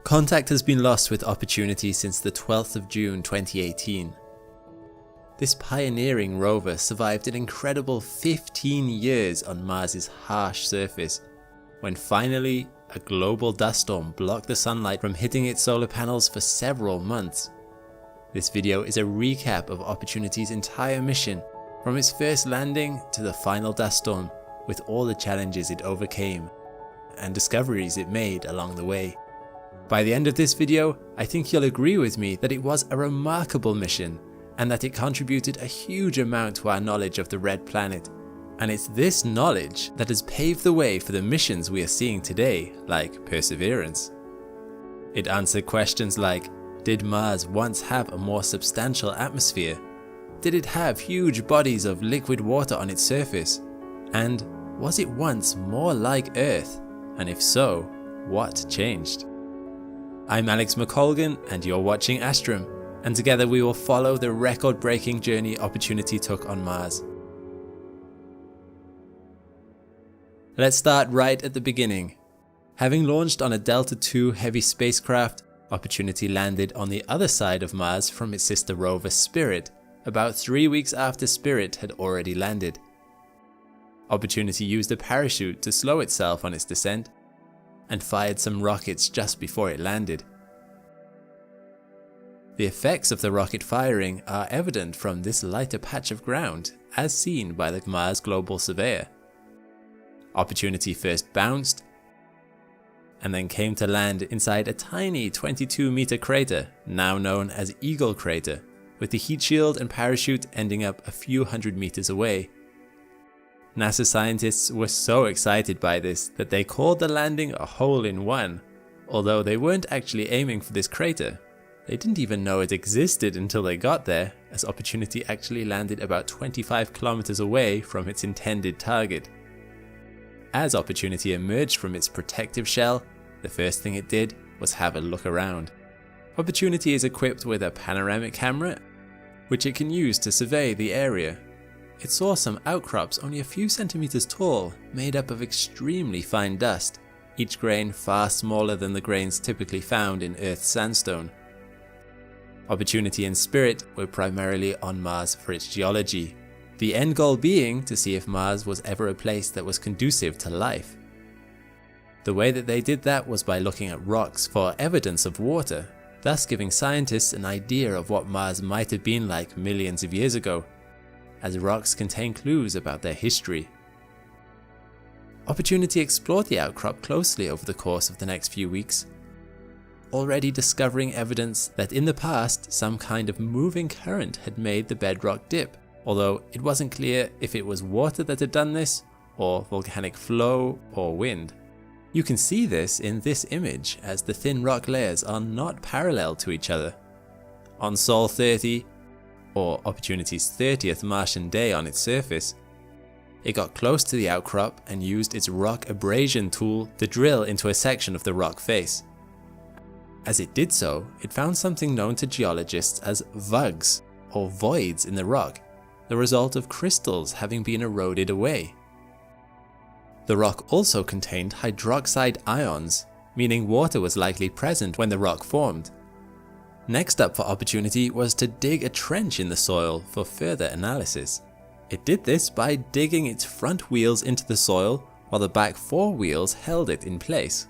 Contact has been lost with Opportunity since the 12th of June 2018. This pioneering rover survived an incredible 15 years on Mars's harsh surface, when finally a global dust storm blocked the sunlight from hitting its solar panels for several months. This video is a recap of Opportunity's entire mission, from its first landing to the final dust storm, with all the challenges it overcame and discoveries it made along the way. By the end of this video, I think you'll agree with me that it was a remarkable mission and that it contributed a huge amount to our knowledge of the Red Planet. And it's this knowledge that has paved the way for the missions we are seeing today, like Perseverance. It answered questions like, did Mars once have a more substantial atmosphere? Did it have huge bodies of liquid water on its surface? And was it once more like Earth? And if so, what changed? I'm Alex McColgan and you're watching Astrum, and together we will follow the record-breaking journey Opportunity took on Mars. Let's start right at the beginning. Having launched on a Delta II heavy spacecraft, Opportunity landed on the other side of Mars from its sister rover Spirit, about 3 weeks after Spirit had already landed. Opportunity used a parachute to slow itself on its descent, and fired some rockets just before it landed. The effects of the rocket firing are evident from this lighter patch of ground, as seen by the Mars Global Surveyor. Opportunity first bounced, and then came to land inside a tiny 22-meter crater, now known as Eagle Crater, with the heat shield and parachute ending up a few hundred meters away. NASA scientists were so excited by this that they called the landing a hole-in-one, although they weren't actually aiming for this crater. They didn't even know it existed until they got there, as Opportunity actually landed about 25 kilometers away from its intended target. As Opportunity emerged from its protective shell, the first thing it did was have a look around. Opportunity is equipped with a panoramic camera, which it can use to survey the area. It saw some outcrops only a few centimeters tall, made up of extremely fine dust, each grain far smaller than the grains typically found in Earth's sandstone. Opportunity and Spirit were primarily on Mars for its geology, the end goal being to see if Mars was ever a place that was conducive to life. The way that they did that was by looking at rocks for evidence of water, thus giving scientists an idea of what Mars might have been like millions of years ago, as rocks contain clues about their history. Opportunity explored the outcrop closely over the course of the next few weeks, already discovering evidence that in the past some kind of moving current had made the bedrock dip, although it wasn't clear if it was water that had done this, or volcanic flow, or wind. You can see this in this image, as the thin rock layers are not parallel to each other. On Sol 30, or Opportunity's 30th Martian day on its surface, it got close to the outcrop and used its rock abrasion tool to drill into a section of the rock face. As it did so, it found something known to geologists as vugs, or voids in the rock, the result of crystals having been eroded away. The rock also contained hydroxide ions, meaning water was likely present when the rock formed. Next up for Opportunity was to dig a trench in the soil for further analysis. It did this by digging its front wheels into the soil while the back 4 wheels held it in place.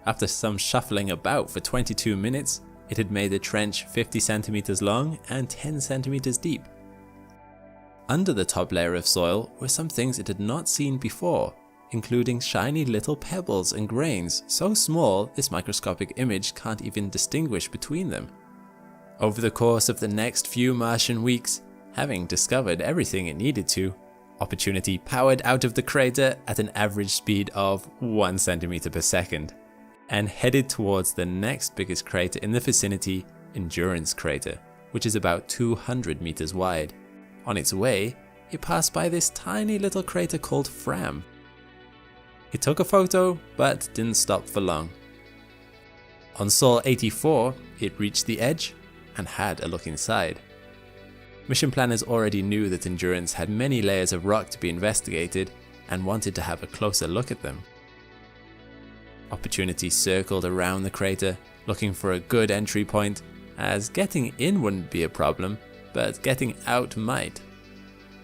After some shuffling about for 22 minutes, it had made the trench 50 centimeters long and 10 centimeters deep. Under the top layer of soil were some things it had not seen before, including shiny little pebbles and grains so small this microscopic image can't even distinguish between them. Over the course of the next few Martian weeks, having discovered everything it needed to, Opportunity powered out of the crater at an average speed of 1 centimeter per second, and headed towards the next biggest crater in the vicinity, Endurance Crater, which is about 200 meters wide. On its way, it passed by this tiny little crater called Fram. It took a photo, but didn't stop for long. On Sol 84, it reached the edge and had a look inside. Mission planners already knew that Endurance had many layers of rock to be investigated and wanted to have a closer look at them. Opportunity circled around the crater looking for a good entry point, as getting in wouldn't be a problem, but getting out might.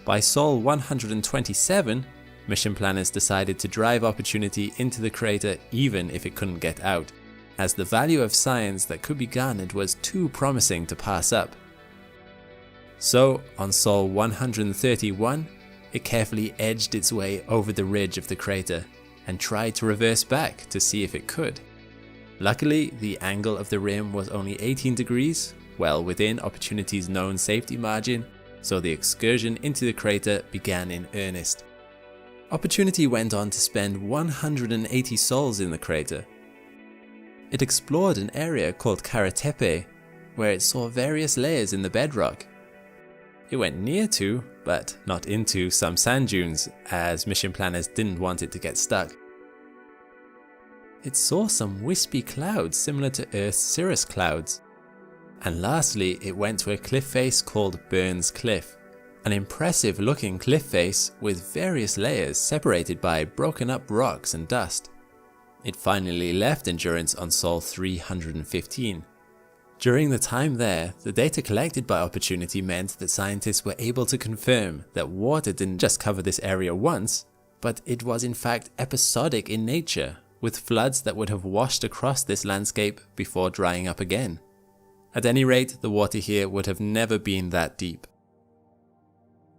By Sol 127, mission planners decided to drive Opportunity into the crater even if it couldn't get out, as the value of science that could be garnered was too promising to pass up. So, on Sol 131, it carefully edged its way over the ridge of the crater and tried to reverse back to see if it could. Luckily, the angle of the rim was only 18 degrees, well within Opportunity's known safety margin, so the excursion into the crater began in earnest. Opportunity went on to spend 180 sols in the crater. It explored an area called Karatepe, where it saw various layers in the bedrock. It went near to, but not into, some sand dunes, as mission planners didn't want it to get stuck. It saw some wispy clouds similar to Earth's cirrus clouds. And lastly, it went to a cliff face called Burns Cliff, an impressive looking cliff face with various layers separated by broken up rocks and dust. It finally left Endurance on Sol 315. During the time there, the data collected by Opportunity meant that scientists were able to confirm that water didn't just cover this area once, but it was in fact episodic in nature, with floods that would have washed across this landscape before drying up again. At any rate, the water here would have never been that deep.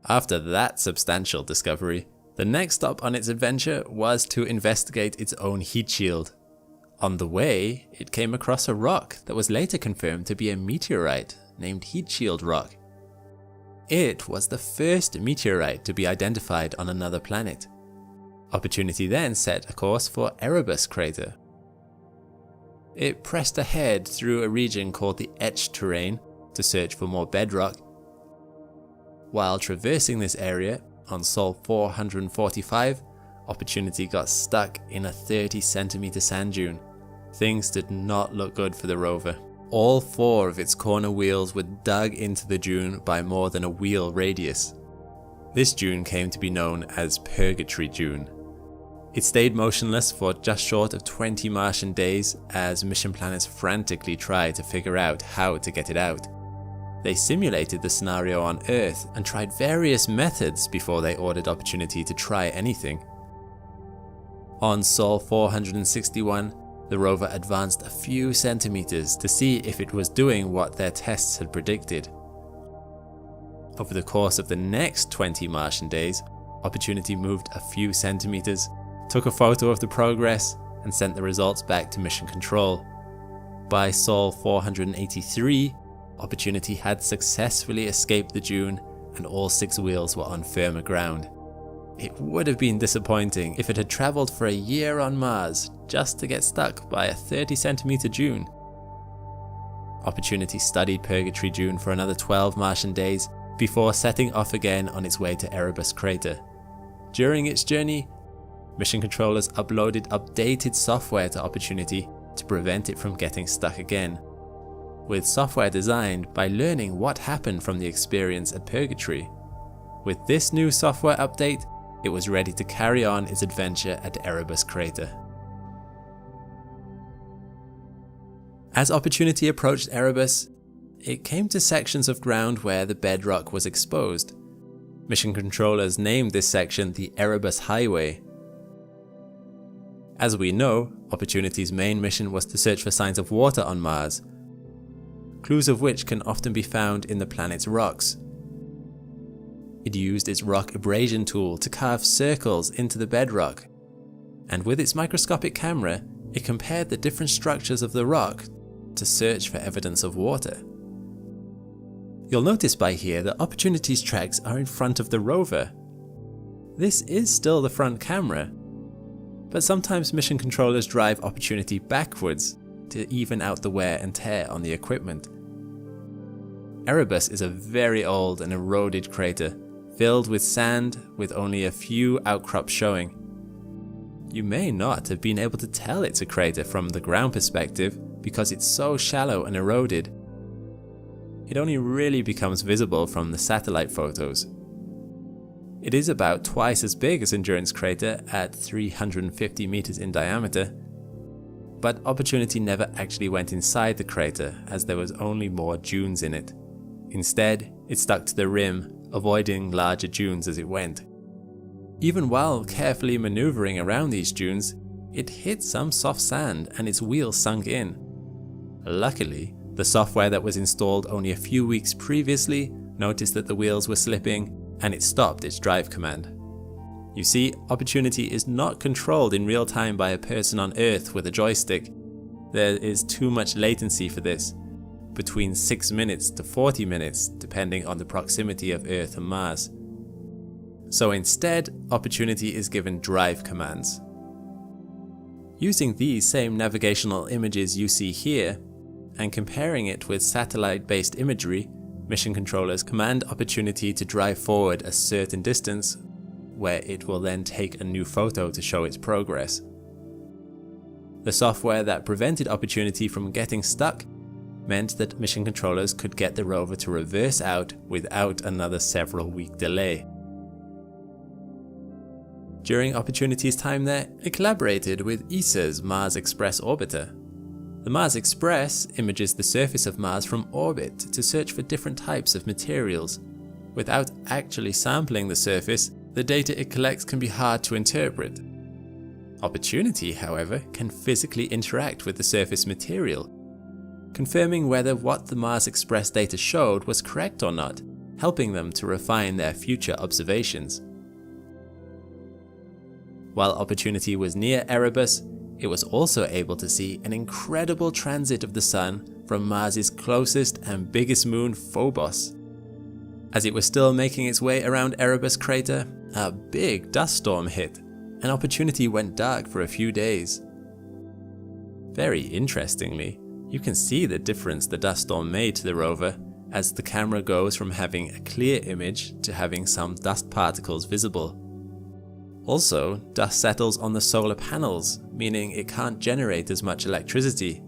After that substantial discovery, the next stop on its adventure was to investigate its own heat shield. On the way, it came across a rock that was later confirmed to be a meteorite named Heat Shield Rock. It was the first meteorite to be identified on another planet. Opportunity then set a course for Erebus Crater. It pressed ahead through a region called the Etched Terrain to search for more bedrock. While traversing this area, on Sol 445, Opportunity got stuck in a 30cm sand dune. Things did not look good for the rover. All 4 of its corner wheels were dug into the dune by more than a wheel radius. This dune came to be known as Purgatory Dune. It stayed motionless for just short of 20 Martian days as mission planners frantically tried to figure out how to get it out. They simulated the scenario on Earth and tried various methods before they ordered Opportunity to try anything. On Sol 461, the rover advanced a few centimeters to see if it was doing what their tests had predicted. Over the course of the next 20 Martian days, Opportunity moved a few centimeters, took a photo of the progress, and sent the results back to Mission Control. By Sol 483, Opportunity had successfully escaped the dune and all 6 wheels were on firmer ground. It would have been disappointing if it had travelled for a year on Mars just to get stuck by a 30cm dune. Opportunity studied Purgatory Dune for another 12 Martian days before setting off again on its way to Erebus Crater. During its journey, mission controllers uploaded updated software to Opportunity to prevent it from getting stuck again. With software designed by learning what happened from the experience at Purgatory. With this new software update, it was ready to carry on its adventure at Erebus Crater. As Opportunity approached Erebus, it came to sections of ground where the bedrock was exposed. Mission controllers named this section the Erebus Highway. As we know, Opportunity's main mission was to search for signs of water on Mars, clues of which can often be found in the planet's rocks. It used its rock abrasion tool to carve circles into the bedrock, and with its microscopic camera, it compared the different structures of the rock to search for evidence of water. You'll notice by here that Opportunity's tracks are in front of the rover. This is still the front camera, but sometimes mission controllers drive Opportunity backwards to even out the wear and tear on the equipment. Erebus is a very old and eroded crater, filled with sand with only a few outcrops showing. You may not have been able to tell it's a crater from the ground perspective because it's so shallow and eroded. It only really becomes visible from the satellite photos. It is about twice as big as Endurance Crater at 350 meters in diameter. but Opportunity never actually went inside the crater as there was only more dunes in it. Instead, it stuck to the rim, avoiding larger dunes as it went. Even while carefully maneuvering around these dunes, it hit some soft sand and its wheels sunk in. Luckily, the software that was installed only a few weeks previously noticed that the wheels were slipping and it stopped its drive command. You see, Opportunity is not controlled in real time by a person on Earth with a joystick. There is too much latency for this, between 6 minutes to 40 minutes depending on the proximity of Earth and Mars. So instead, Opportunity is given drive commands. Using these same navigational images you see here, and comparing it with satellite-based imagery, mission controllers command Opportunity to drive forward a certain distance, where it will then take a new photo to show its progress. The software that prevented Opportunity from getting stuck meant that mission controllers could get the rover to reverse out without another several-week delay. During Opportunity's time there, it collaborated with ESA's Mars Express orbiter. The Mars Express images the surface of Mars from orbit to search for different types of materials. Without actually sampling the surface, the data it collects can be hard to interpret. Opportunity, however, can physically interact with the surface material, confirming whether what the Mars Express data showed was correct or not, helping them to refine their future observations. While Opportunity was near Erebus, it was also able to see an incredible transit of the Sun from Mars's closest and biggest moon, Phobos. As it was still making its way around Erebus crater, a big dust storm hit, and Opportunity went dark for a few days. Very interestingly, you can see the difference the dust storm made to the rover as the camera goes from having a clear image to having some dust particles visible. Also, dust settles on the solar panels, meaning it can't generate as much electricity.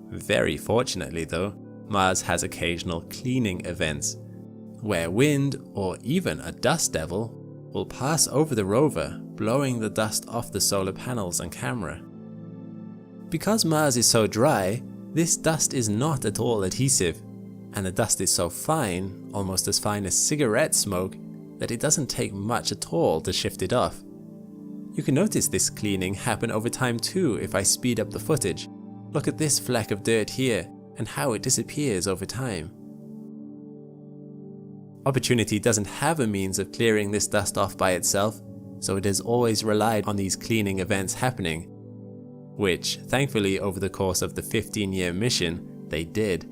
Very fortunately though, Mars has occasional cleaning events, where wind or even a dust devil will pass over the rover, blowing the dust off the solar panels and camera. Because Mars is so dry, this dust is not at all adhesive, and the dust is so fine, almost as fine as cigarette smoke, that it doesn't take much at all to shift it off. You can notice this cleaning happen over time too if I speed up the footage. Look at this fleck of dirt here, and how it disappears over time. Opportunity doesn't have a means of clearing this dust off by itself, so it has always relied on these cleaning events happening, which, thankfully over the course of the 15-year mission, they did.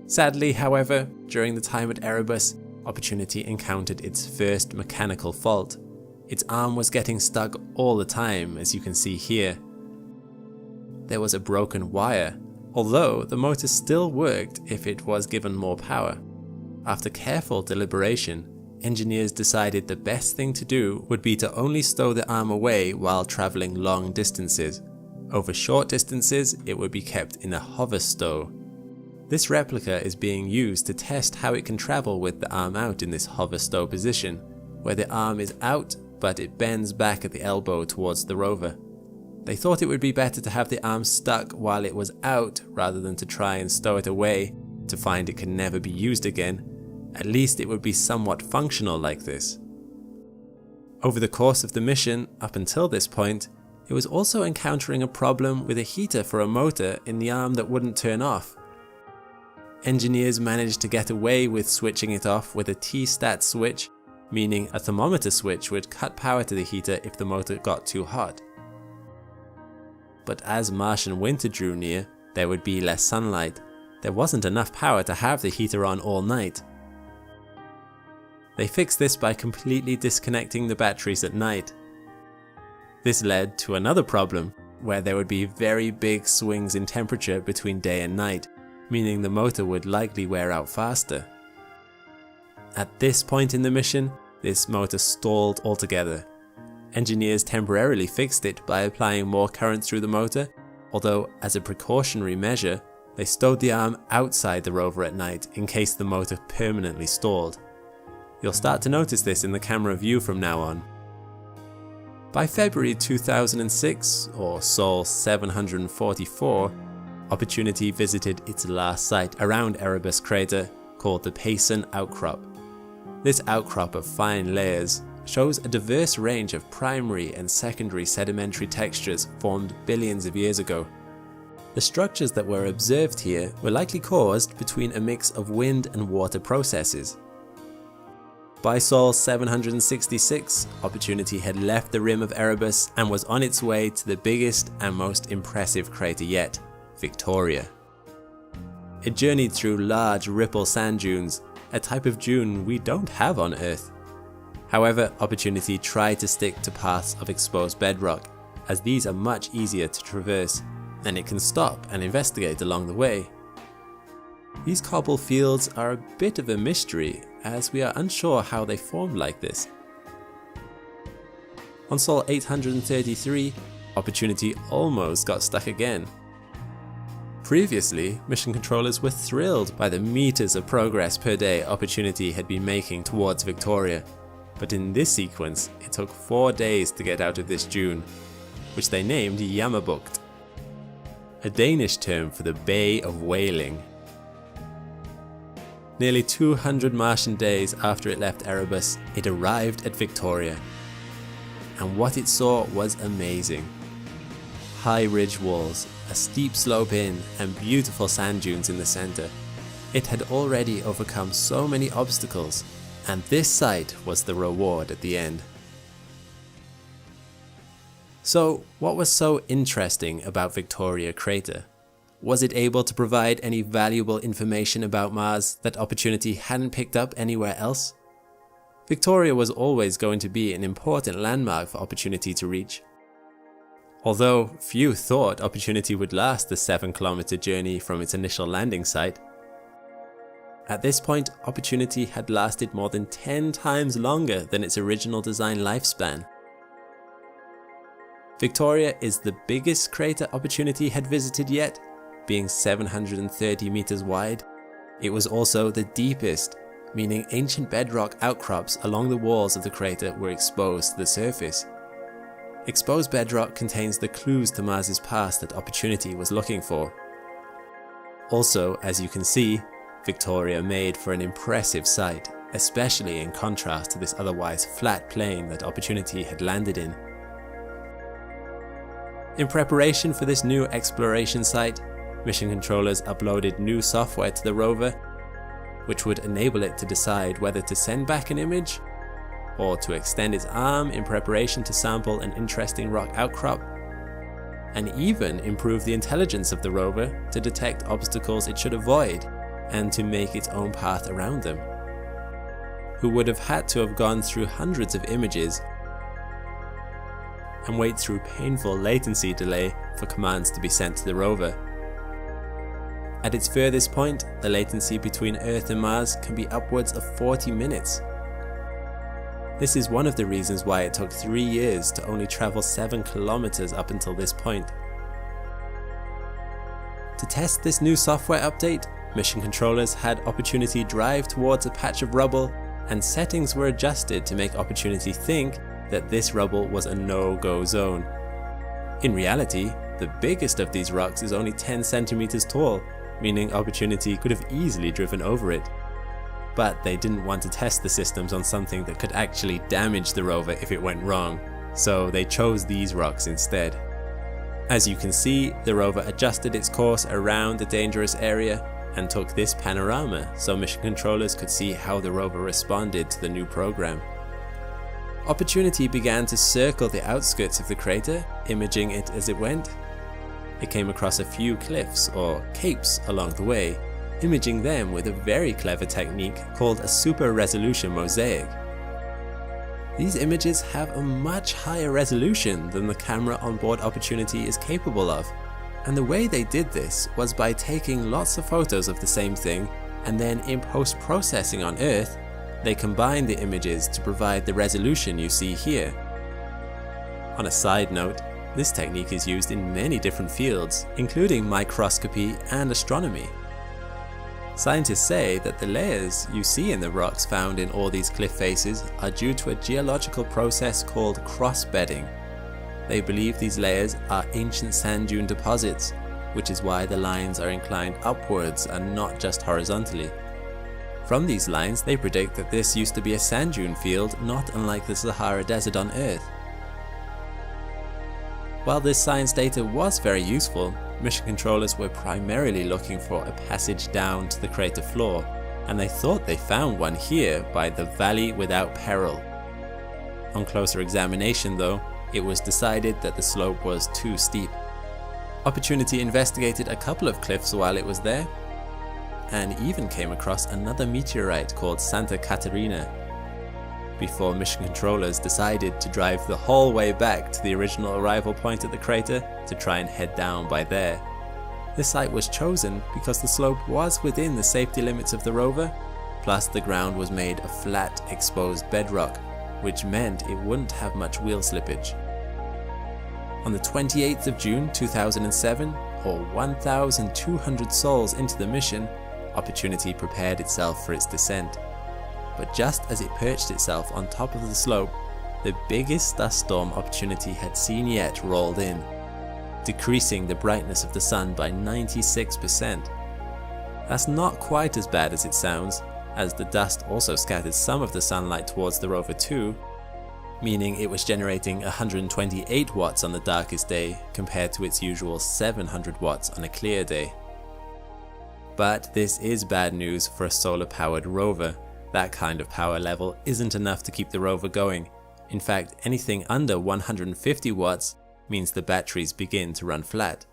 Sadly, however, during the time at Erebus, Opportunity encountered its first mechanical fault. Its arm was getting stuck all the time, as you can see here. There was a broken wire, although the motor still worked if it was given more power. After careful deliberation, engineers decided the best thing to do would be to only stow the arm away while traveling long distances. Over short distances, it would be kept in a hover stow. This replica is being used to test how it can travel with the arm out in this hover stow position, where the arm is out but it bends back at the elbow towards the rover. They thought it would be better to have the arm stuck while it was out rather than to try and stow it away to find it can never be used again. At least it would be somewhat functional like this. Over the course of the mission, up until this point, it was also encountering a problem with a heater for a motor in the arm that wouldn't turn off. Engineers managed to get away with switching it off with a T-stat switch, meaning a thermometer switch would cut power to the heater if the motor got too hot. But as Martian winter drew near, there would be less sunlight. There wasn't enough power to have the heater on all night. They fixed this by completely disconnecting the batteries at night. This led to another problem, where there would be very big swings in temperature between day and night, meaning the motor would likely wear out faster. At this point in the mission, this motor stalled altogether. Engineers temporarily fixed it by applying more current through the motor, although as a precautionary measure, they stowed the arm outside the rover at night in case the motor permanently stalled. You'll start to notice this in the camera view from now on. By February 2006, or Sol 744, Opportunity visited its last site around Erebus crater called the Payson Outcrop. This outcrop of fine layers shows a diverse range of primary and secondary sedimentary textures formed billions of years ago. The structures that were observed here were likely caused between a mix of wind and water processes. By Sol 766, Opportunity had left the rim of Erebus and was on its way to the biggest and most impressive crater yet, Victoria. It journeyed through large ripple sand dunes, a type of dune we don't have on Earth. However, Opportunity tried to stick to paths of exposed bedrock, as these are much easier to traverse, and it can stop and investigate along the way. These cobble fields are a bit of a mystery, as we are unsure how they formed like this. On Sol 833, Opportunity almost got stuck again. Previously, mission controllers were thrilled by the meters of progress per day Opportunity had been making towards Victoria, but in this sequence it took 4 days to get out of this dune, which they named Jammerbugt, a Danish term for the Bay of Wailing. Nearly 200 Martian days after it left Erebus, it arrived at Victoria. And what it saw was amazing. High ridge walls, a steep slope in, and beautiful sand dunes in the center. It had already overcome so many obstacles, and this sight was the reward at the end. So, what was so interesting about Victoria Crater? Was it able to provide any valuable information about Mars that Opportunity hadn't picked up anywhere else? Victoria was always going to be an important landmark for Opportunity to reach. Although few thought Opportunity would last the 7-kilometer journey from its initial landing site, at this point Opportunity had lasted more than 10 times longer than its original design lifespan. Victoria is the biggest crater Opportunity had visited yet, being 730 meters wide. It was also the deepest, meaning ancient bedrock outcrops along the walls of the crater were exposed to the surface. Exposed bedrock contains the clues to Mars's past that Opportunity was looking for. Also, as you can see, Victoria made for an impressive sight, especially in contrast to this otherwise flat plain that Opportunity had landed in. In preparation for this new exploration site, mission controllers uploaded new software to the rover, which would enable it to decide whether to send back an image or to extend its arm in preparation to sample an interesting rock outcrop, and even improve the intelligence of the rover to detect obstacles it should avoid and to make its own path around them. Who would have had to have gone through hundreds of images and wait through painful latency delay for commands to be sent to the rover. At its furthest point, the latency between Earth and Mars can be upwards of 40 minutes. This is one of the reasons why it took 3 years to only travel 7 kilometers up until this point. To test this new software update, mission controllers had Opportunity drive towards a patch of rubble, and settings were adjusted to make Opportunity think that this rubble was a no-go zone. In reality, the biggest of these rocks is only 10 centimeters tall, meaning Opportunity could have easily driven over it. But they didn't want to test the systems on something that could actually damage the rover if it went wrong, so they chose these rocks instead. As you can see, the rover adjusted its course around the dangerous area and took this panorama so mission controllers could see how the rover responded to the new program. Opportunity began to circle the outskirts of the crater, imaging it as it went. It came across a few cliffs or capes along the way, imaging them with a very clever technique called a super resolution mosaic. These images have a much higher resolution than the camera on board Opportunity is capable of, and the way they did this was by taking lots of photos of the same thing, and then in post-processing on Earth, they combined the images to provide the resolution you see here. On a side note, this technique is used in many different fields, including microscopy and astronomy. Scientists say that the layers you see in the rocks found in all these cliff faces are due to a geological process called cross-bedding, they believe these layers are ancient sand dune deposits, which is why the lines are inclined upwards and not just horizontally. From these lines, they predict that this used to be a sand dune field not unlike the Sahara Desert on Earth. While this science data was very useful, mission controllers were primarily looking for a passage down to the crater floor, and they thought they found one here by the Valley Without Peril. On closer examination though, it was decided that the slope was too steep. Opportunity investigated a couple of cliffs while it was there, and even came across another meteorite called Santa Catarina, before mission controllers decided to drive the whole way back to the original arrival point at the crater to try and head down by there. This site was chosen because the slope was within the safety limits of the rover, plus the ground was made of flat, exposed bedrock, which meant it wouldn't have much wheel slippage. On the 28th of June 2007, or 1,200 sols into the mission, Opportunity prepared itself for its descent. But just as it perched itself on top of the slope, the biggest dust storm Opportunity had seen yet rolled in, decreasing the brightness of the sun by 96%. That's not quite as bad as it sounds, as the dust also scattered some of the sunlight towards the rover too, meaning it was generating 128 watts on the darkest day compared to its usual 700 watts on a clear day. But this is bad news for a solar-powered rover. That kind of power level isn't enough to keep the rover going. In fact, anything under 150 watts means the batteries begin to run flat.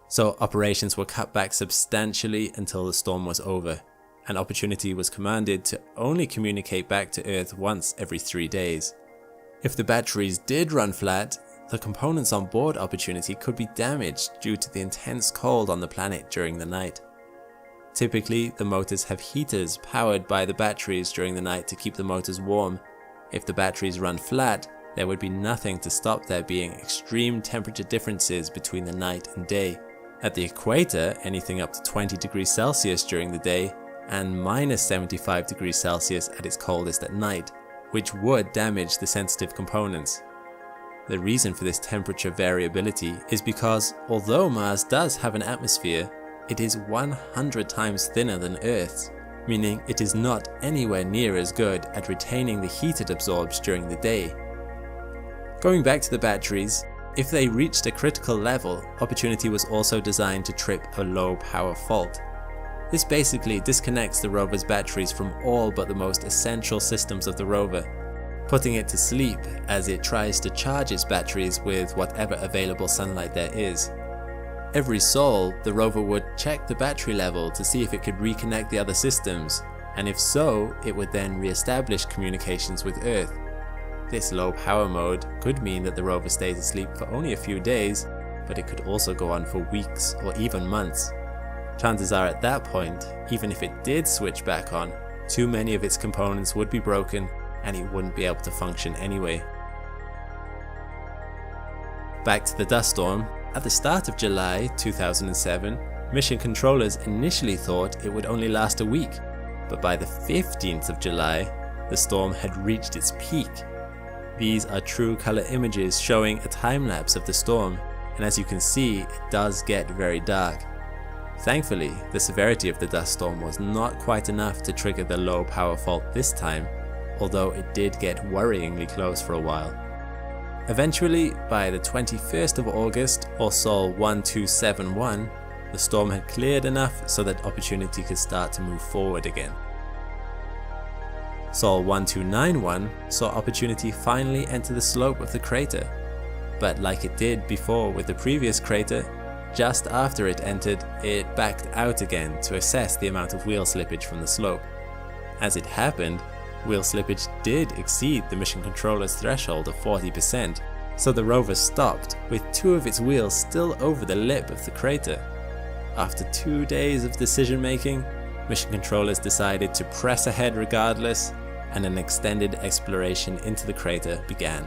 So operations were cut back substantially until the storm was over, and Opportunity was commanded to only communicate back to Earth once every 3 days. If the batteries did run flat, the components on board Opportunity could be damaged due to the intense cold on the planet during the night. Typically, the motors have heaters powered by the batteries during the night to keep the motors warm. If the batteries run flat, there would be nothing to stop there being extreme temperature differences between the night and day. At the equator, anything up to 20 degrees Celsius during the day, and minus 75 degrees Celsius at its coldest at night, which would damage the sensitive components. The reason for this temperature variability is because, although Mars does have an atmosphere, it is 100 times thinner than Earth's, meaning it is not anywhere near as good at retaining the heat it absorbs during the day. Going back to the batteries, if they reached a critical level, Opportunity was also designed to trip a low power fault. This basically disconnects the rover's batteries from all but the most essential systems of the rover, putting it to sleep as it tries to charge its batteries with whatever available sunlight there is. Every sol, the rover would check the battery level to see if it could reconnect the other systems, and if so, it would then re-establish communications with Earth. This low power mode could mean that the rover stays asleep for only a few days, but it could also go on for weeks or even months. Chances are at that point, even if it did switch back on, too many of its components would be broken and it wouldn't be able to function anyway. Back to the dust storm. At the start of July 2007, mission controllers initially thought it would only last a week, but by the 15th of July, the storm had reached its peak. These are true color images showing a time lapse of the storm, and as you can see, it does get very dark. Thankfully, the severity of the dust storm was not quite enough to trigger the low power fault this time, although it did get worryingly close for a while. Eventually, by the 21st of August, or Sol 1271, the storm had cleared enough so that Opportunity could start to move forward again. Sol 1291 saw Opportunity finally enter the slope of the crater, but like it did before with the previous crater, just after it entered, it backed out again to assess the amount of wheel slippage from the slope. As it happened, wheel slippage did exceed the mission controller's threshold of 40%, so the rover stopped with 2 of its wheels still over the lip of the crater. After 2 days of decision making, mission controllers decided to press ahead regardless, and an extended exploration into the crater began.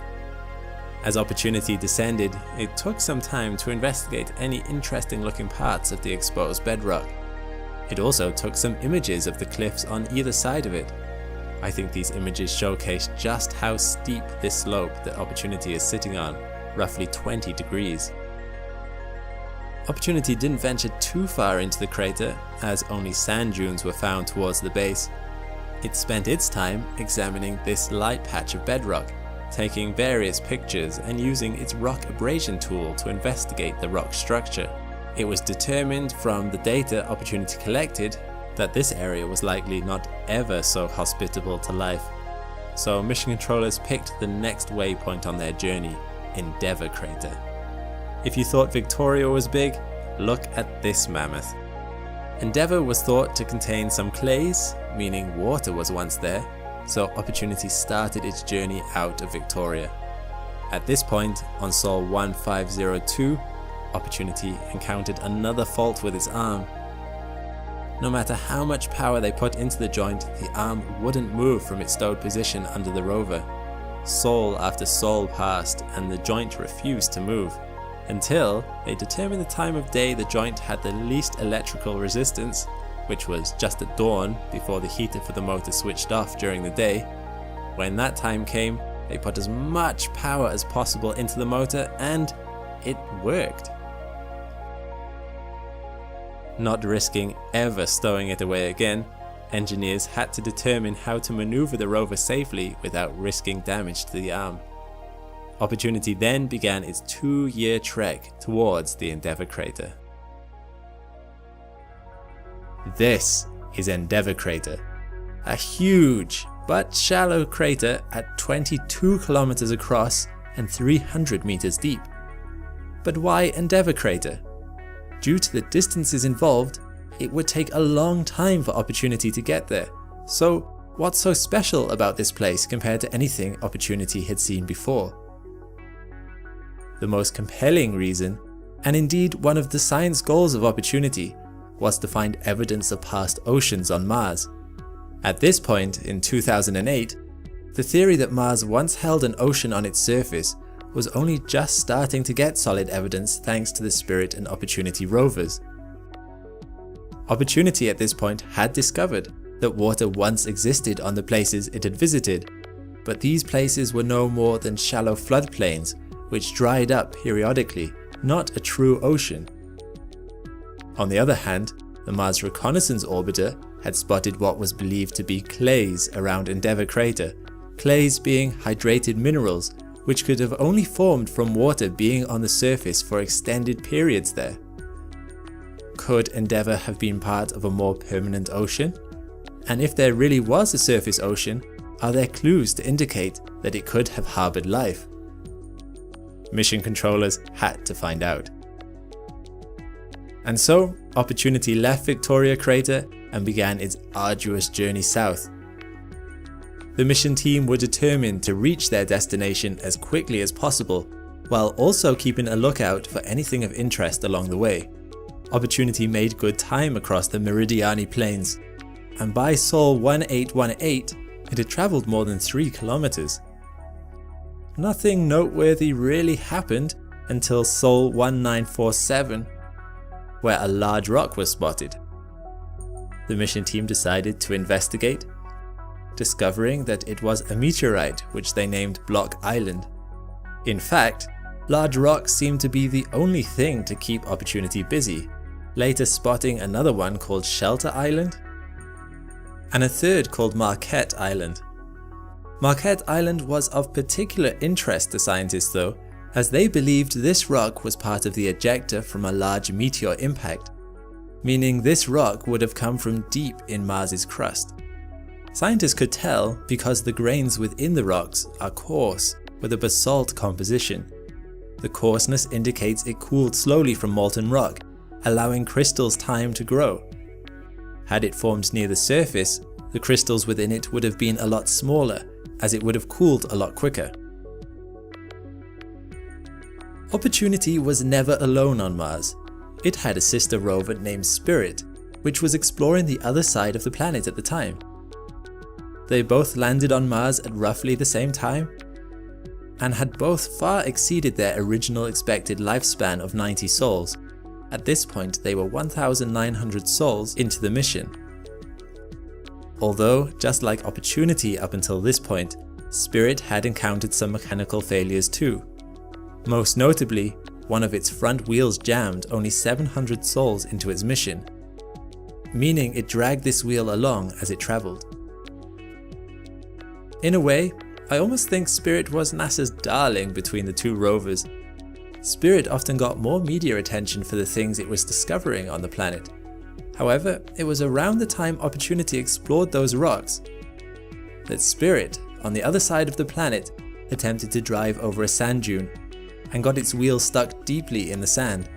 As Opportunity descended, it took some time to investigate any interesting looking parts of the exposed bedrock. It also took some images of the cliffs on either side of it. I think these images showcase just how steep this slope that Opportunity is sitting on, roughly 20 degrees. Opportunity didn't venture too far into the crater, as only sand dunes were found towards the base. It spent its time examining this light patch of bedrock, taking various pictures and using its rock abrasion tool to investigate the rock structure. It was determined from the data Opportunity collected that this area was likely not ever so hospitable to life. So mission controllers picked the next waypoint on their journey, Endeavour Crater. If you thought Victoria was big, look at this mammoth. Endeavour was thought to contain some clays, meaning water was once there, so Opportunity started its journey out of Victoria. At this point, on Sol 1502, Opportunity encountered another fault with its arm. No matter how much power they put into the joint, the arm wouldn't move from its stowed position under the rover. Sol after Sol passed and the joint refused to move, until they determined the time of day the joint had the least electrical resistance, which was just at dawn before the heater for the motor switched off during the day. When that time came, they put as much power as possible into the motor and it worked. Not risking ever stowing it away again, engineers had to determine how to maneuver the rover safely without risking damage to the arm. Opportunity then began its 2-year trek towards the Endeavour Crater. This is Endeavour Crater, a huge but shallow crater at 22 kilometers across and 300 meters deep. But why Endeavour Crater? Due to the distances involved, it would take a long time for Opportunity to get there. So what's so special about this place compared to anything Opportunity had seen before? The most compelling reason, and indeed one of the science goals of Opportunity, was to find evidence of past oceans on Mars. At this point, in 2008, the theory that Mars once held an ocean on its surface was only just starting to get solid evidence thanks to the Spirit and Opportunity rovers. Opportunity at this point had discovered that water once existed on the places it had visited, but these places were no more than shallow floodplains which dried up periodically, not a true ocean. On the other hand, the Mars Reconnaissance Orbiter had spotted what was believed to be clays around Endeavour Crater, clays being hydrated minerals which could have only formed from water being on the surface for extended periods there. Could Endeavour have been part of a more permanent ocean? And if there really was a surface ocean, are there clues to indicate that it could have harboured life? Mission controllers had to find out. And so, Opportunity left Victoria Crater and began its arduous journey south. The mission team were determined to reach their destination as quickly as possible, while also keeping a lookout for anything of interest along the way. Opportunity made good time across the Meridiani Plains, and by Sol 1818, it had travelled more than 3 kilometers. Nothing noteworthy really happened until Sol 1947, where a large rock was spotted. The mission team decided to investigate, discovering that it was a meteorite which they named Block Island. In fact, large rocks seemed to be the only thing to keep Opportunity busy, later spotting another one called Shelter Island, and a third called Marquette Island. Marquette Island was of particular interest to scientists though, as they believed this rock was part of the ejecta from a large meteor impact, meaning this rock would have come from deep in Mars's crust. Scientists could tell because the grains within the rocks are coarse with a basalt composition. The coarseness indicates it cooled slowly from molten rock, allowing crystals time to grow. Had it formed near the surface, the crystals within it would have been a lot smaller, as it would have cooled a lot quicker. Opportunity was never alone on Mars. It had a sister rover named Spirit, which was exploring the other side of the planet at the time. They both landed on Mars at roughly the same time, and had both far exceeded their original expected lifespan of 90 sols. At this point, they were 1,900 sols into the mission. Although, just like Opportunity up until this point, Spirit had encountered some mechanical failures too. Most notably, one of its front wheels jammed only 700 sols into its mission, meaning it dragged this wheel along as it travelled. In a way, I almost think Spirit was NASA's darling between the two rovers. Spirit often got more media attention for the things it was discovering on the planet. However, it was around the time Opportunity explored those rocks that Spirit, on the other side of the planet, attempted to drive over a sand dune and got its wheel stuck deeply in the sand.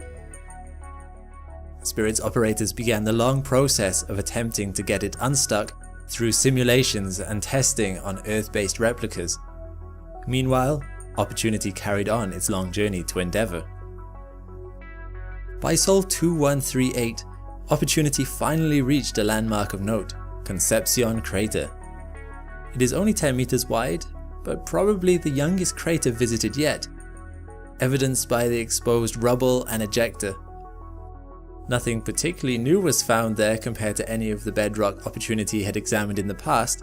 Spirit's operators began the long process of attempting to get it unstuck through simulations and testing on Earth-based replicas. Meanwhile, Opportunity carried on its long journey to Endeavour. By Sol 2138, Opportunity finally reached a landmark of note, Concepcion Crater. It is only 10 meters wide, but probably the youngest crater visited yet, evidenced by the exposed rubble and ejecta. Nothing particularly new was found there compared to any of the bedrock Opportunity had examined in the past,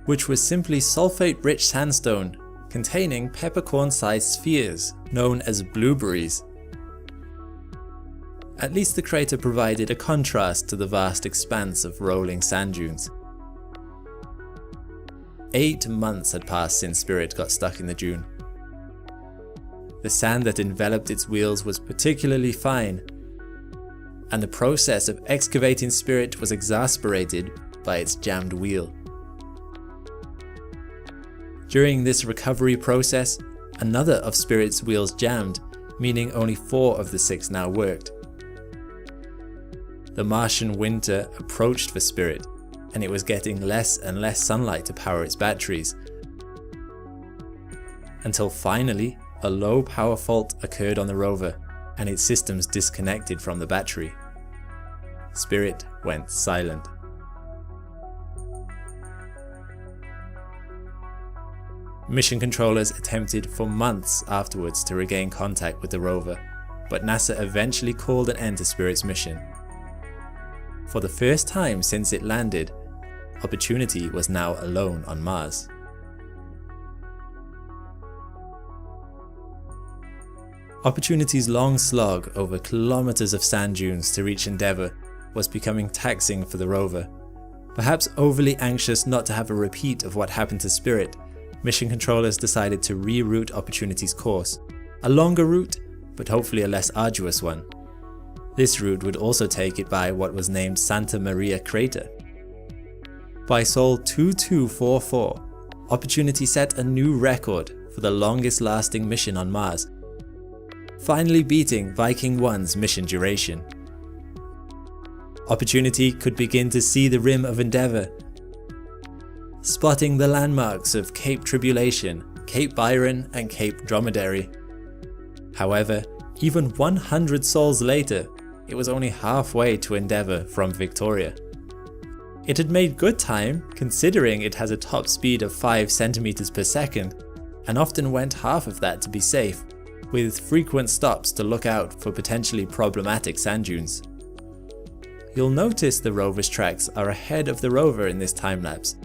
which was simply sulfate-rich sandstone containing peppercorn-sized spheres known as blueberries. At least the crater provided a contrast to the vast expanse of rolling sand dunes. 8 months had passed since Spirit got stuck in the dune. The sand that enveloped its wheels was particularly fine, and the process of excavating Spirit was exasperated by its jammed wheel. During this recovery process, another of Spirit's wheels jammed, meaning only 4 of the 6 now worked. The Martian winter approached for Spirit, and it was getting less and less sunlight to power its batteries, until finally a low power fault occurred on the rover and its systems disconnected from the battery. Spirit went silent. Mission controllers attempted for months afterwards to regain contact with the rover, but NASA eventually called an end to Spirit's mission. For the first time since it landed, Opportunity was now alone on Mars. Opportunity's long slog over kilometers of sand dunes to reach Endeavour was becoming taxing for the rover. Perhaps overly anxious not to have a repeat of what happened to Spirit, mission controllers decided to reroute Opportunity's course. A longer route, but hopefully a less arduous one. This route would also take it by what was named Santa Maria Crater. By Sol 2244, Opportunity set a new record for the longest lasting mission on Mars, finally beating Viking 1's mission duration. Opportunity could begin to see the rim of Endeavour, spotting the landmarks of Cape Tribulation, Cape Byron and Cape Dromedary. However, even 100 sols later, it was only halfway to Endeavour from Victoria. It had made good time considering it has a top speed of 5 centimeters per second and often went half of that to be safe, with frequent stops to look out for potentially problematic sand dunes. You'll notice the rover's tracks are ahead of the rover in this time-lapse.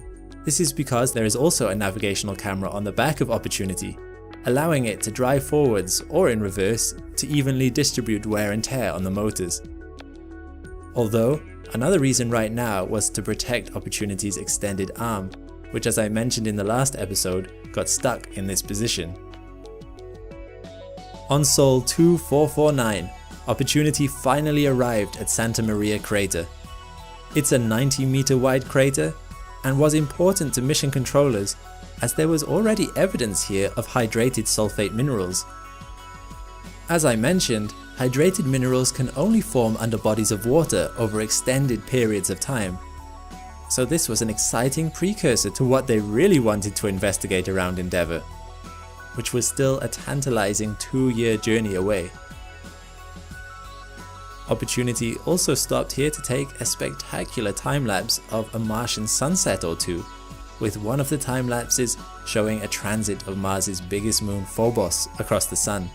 This is because there is also a navigational camera on the back of Opportunity, allowing it to drive forwards or in reverse to evenly distribute wear and tear on the motors. Although, another reason right now was to protect Opportunity's extended arm, which, as I mentioned in the last episode, got stuck in this position. On Sol 2449, Opportunity finally arrived at Santa Maria Crater. It's a 90-meter wide crater and was important to mission controllers as there was already evidence here of hydrated sulfate minerals. As I mentioned, hydrated minerals can only form under bodies of water over extended periods of time. So this was an exciting precursor to what they really wanted to investigate around Endeavour, which was still a tantalizing 2-year journey away. Opportunity also stopped here to take a spectacular time-lapse of a Martian sunset or two, with one of the time-lapses showing a transit of Mars's biggest moon Phobos across the sun.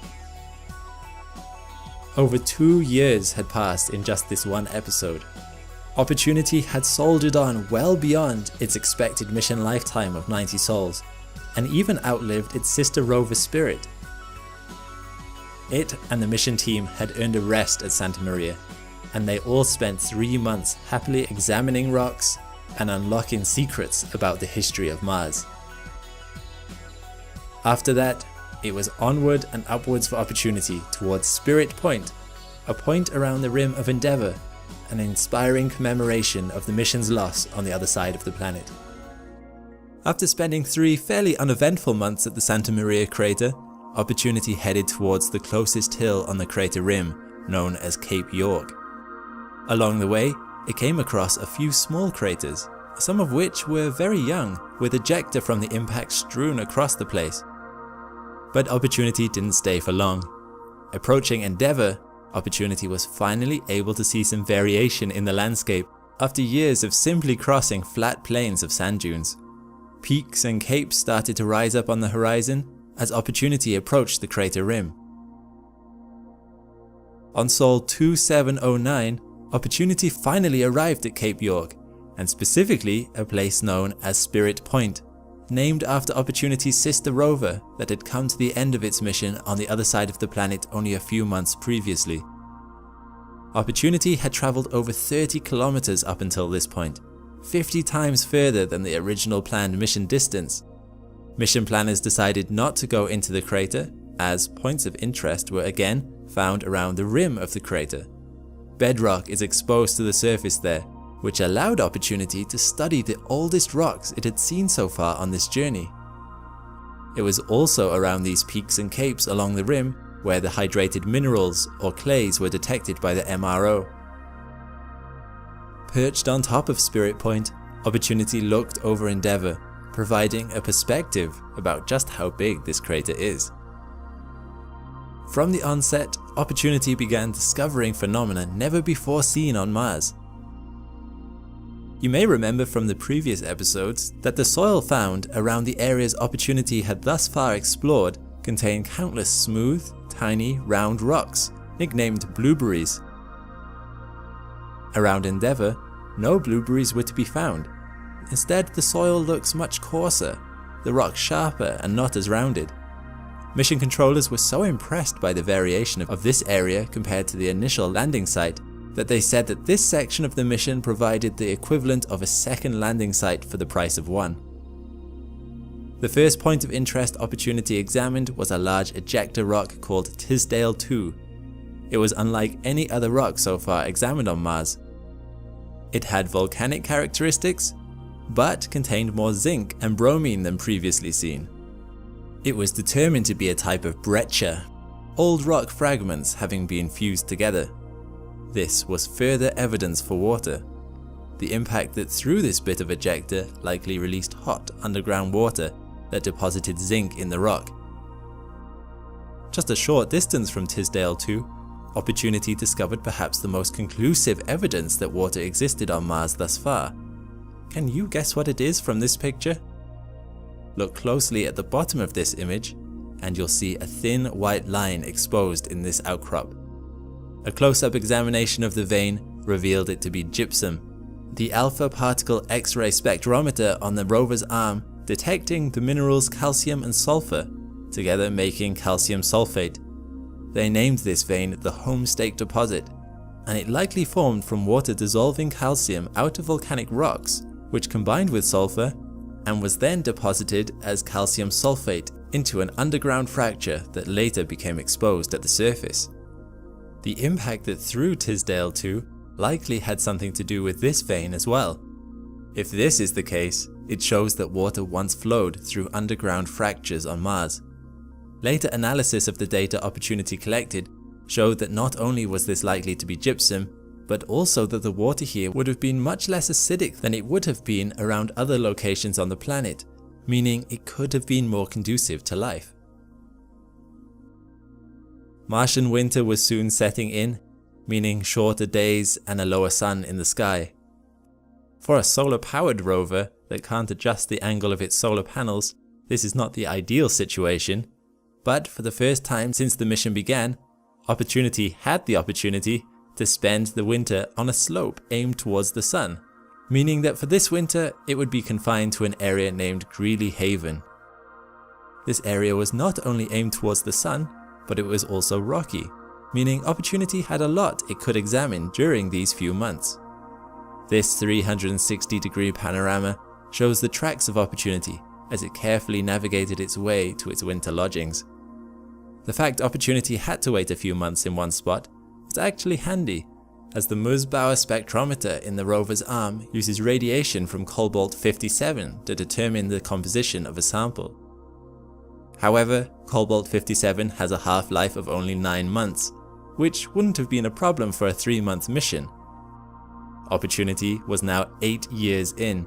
Over 2 years had passed in just this one episode. Opportunity had soldiered on well beyond its expected mission lifetime of 90 sols, and even outlived its sister rover Spirit. It and the mission team had earned a rest at Santa Maria, and they all spent 3 months happily examining rocks and unlocking secrets about the history of Mars. After that, it was onward and upwards for Opportunity towards Spirit Point, a point around the rim of Endeavour, an inspiring commemoration of the mission's loss on the other side of the planet. After spending 3 fairly uneventful months at the Santa Maria crater, Opportunity headed towards the closest hill on the crater rim, known as Cape York. Along the way, it came across a few small craters, some of which were very young, with ejecta from the impact strewn across the place. But Opportunity didn't stay for long. Approaching Endeavour, Opportunity was finally able to see some variation in the landscape after years of simply crossing flat plains of sand dunes. Peaks and capes started to rise up on the horizon as Opportunity approached the crater rim. On Sol 2709, Opportunity finally arrived at Cape York, and specifically a place known as Spirit Point, named after Opportunity's sister rover that had come to the end of its mission on the other side of the planet only a few months previously. Opportunity had travelled over 30 kilometers up until this point, 50 times further than the original planned mission distance. Mission planners decided not to go into the crater, as points of interest were again found around the rim of the crater. Bedrock is exposed to the surface there, which allowed Opportunity to study the oldest rocks it had seen so far on this journey. It was also around these peaks and capes along the rim where the hydrated minerals or clays were detected by the MRO. Perched on top of Spirit Point, Opportunity looked over Endeavour, providing a perspective about just how big this crater is. From the onset, Opportunity began discovering phenomena never before seen on Mars. You may remember from the previous episodes that the soil found around the areas Opportunity had thus far explored contained countless smooth, tiny, round rocks, nicknamed blueberries. Around Endeavour, no blueberries were to be found. Instead, the soil looks much coarser, the rocks sharper and not as rounded. Mission controllers were so impressed by the variation of this area compared to the initial landing site that they said that this section of the mission provided the equivalent of a second landing site for the price of one. The first point of interest Opportunity examined was a large ejecta rock called Tisdale II. It was unlike any other rock so far examined on Mars. It had volcanic characteristics, but contained more zinc and bromine than previously seen. It was determined to be a type of breccia, old rock fragments having been fused together. This was further evidence for water. The impact that threw this bit of ejecta likely released hot underground water that deposited zinc in the rock. Just a short distance from Tisdale II, Opportunity discovered perhaps the most conclusive evidence that water existed on Mars thus far. Can you guess what it is from this picture? Look closely at the bottom of this image, and you'll see a thin white line exposed in this outcrop. A close-up examination of the vein revealed it to be gypsum, the alpha particle X-ray spectrometer on the rover's arm detecting the minerals calcium and sulfur, together making calcium sulfate. They named this vein the Homestake deposit, and it likely formed from water dissolving calcium out of volcanic rocks, which combined with sulfur, and was then deposited as calcium sulfate into an underground fracture that later became exposed at the surface. The impact that threw Tisdale II likely had something to do with this vein as well. If this is the case, it shows that water once flowed through underground fractures on Mars. Later analysis of the data Opportunity collected showed that not only was this likely to be gypsum, but also that the water here would have been much less acidic than it would have been around other locations on the planet, meaning it could have been more conducive to life. Martian winter was soon setting in, meaning shorter days and a lower sun in the sky. For a solar-powered rover that can't adjust the angle of its solar panels, this is not the ideal situation, but for the first time since the mission began, Opportunity had the opportunity to spend the winter on a slope aimed towards the sun, meaning that for this winter it would be confined to an area named Greely Haven. This area was not only aimed towards the sun, but it was also rocky, meaning Opportunity had a lot it could examine during these few months. This 360-degree panorama shows the tracks of Opportunity as it carefully navigated its way to its winter lodgings. The fact Opportunity had to wait a few months in one spot was actually handy, as the Musbauer spectrometer in the rover's arm uses radiation from cobalt-57 to determine the composition of a sample. However, cobalt-57 has a half-life of only 9 months, which wouldn't have been a problem for a 3-month mission. Opportunity was now 8 years in,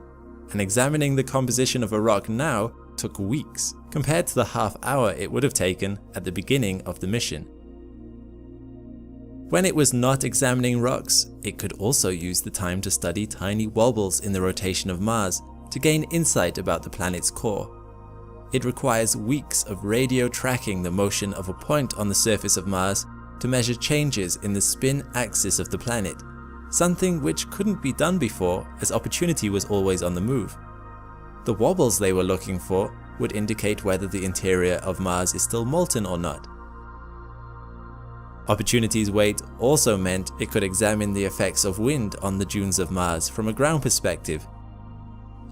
and examining the composition of a rock now took weeks, compared to the half hour it would have taken at the beginning of the mission. When it was not examining rocks, it could also use the time to study tiny wobbles in the rotation of Mars to gain insight about the planet's core. It requires weeks of radio tracking the motion of a point on the surface of Mars to measure changes in the spin axis of the planet, something which couldn't be done before as Opportunity was always on the move. The wobbles they were looking for would indicate whether the interior of Mars is still molten or not. Opportunity's weight also meant it could examine the effects of wind on the dunes of Mars from a ground perspective,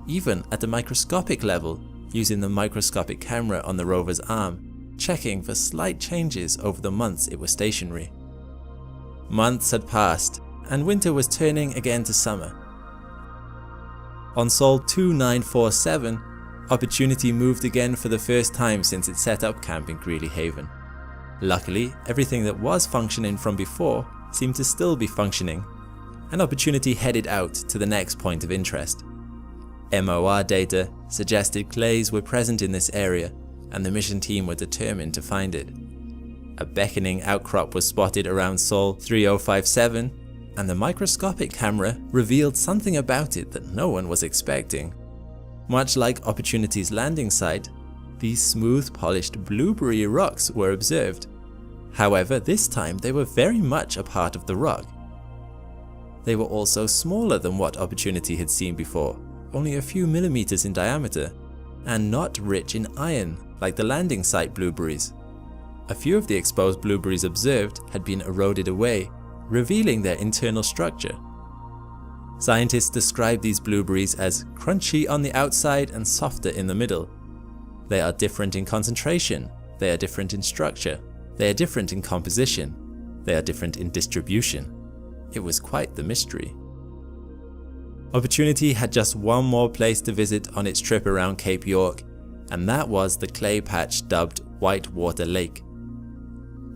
even at the microscopic level, using the microscopic camera on the rover's arm, checking for slight changes over the months it was stationary. Months had passed, and winter was turning again to summer. On Sol 2947, Opportunity moved again for the first time since it set up camp in Greely Haven. Luckily, everything that was functioning from before seemed to still be functioning, and Opportunity headed out to the next point of interest. MOR data suggested clays were present in this area, and the mission team were determined to find it. A beckoning outcrop was spotted around Sol 3057, and the microscopic camera revealed something about it that no one was expecting. Much like Opportunity's landing site, these smooth, polished blueberry rocks were observed. However, this time they were very much a part of the rock. They were also smaller than what Opportunity had seen before, only a few millimeters in diameter, and not rich in iron like the landing site blueberries. A few of the exposed blueberries observed had been eroded away, revealing their internal structure. Scientists describe these blueberries as crunchy on the outside and softer in the middle. They are different in concentration, they are different in structure, they are different in composition, they are different in distribution. It was quite the mystery. Opportunity had just one more place to visit on its trip around Cape York, and that was the clay patch dubbed Whitewater Lake.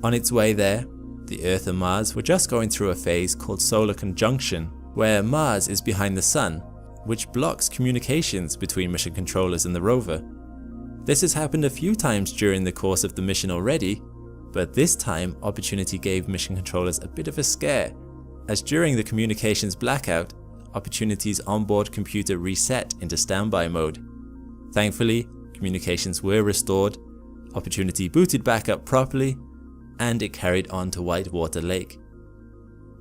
On its way there, the Earth and Mars were just going through a phase called solar conjunction, where Mars is behind the Sun, which blocks communications between mission controllers and the rover. This has happened a few times during the course of the mission already, but this time Opportunity gave mission controllers a bit of a scare, as during the communications blackout, Opportunity's onboard computer reset into standby mode. Thankfully, communications were restored, Opportunity booted back up properly, and it carried on to Whitewater Lake.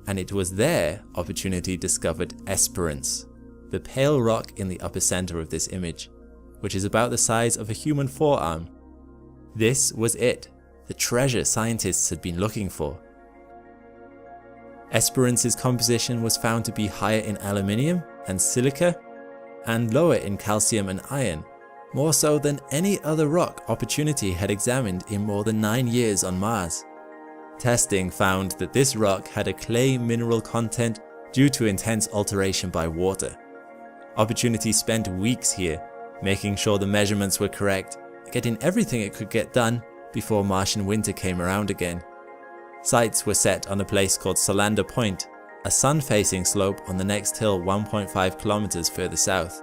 And it was there Opportunity discovered Esperance, the pale rock in the upper center of this image, which is about the size of a human forearm. This was it, the treasure scientists had been looking for. Esperance's composition was found to be higher in aluminium and silica, and lower in calcium and iron, more so than any other rock Opportunity had examined in more than 9 years on Mars. Testing found that this rock had a clay mineral content due to intense alteration by water. Opportunity spent weeks here, making sure the measurements were correct, getting everything it could get done before Martian winter came around again. Sights were set on a place called Solander Point, a sun-facing slope on the next hill 1.5 kilometers further south.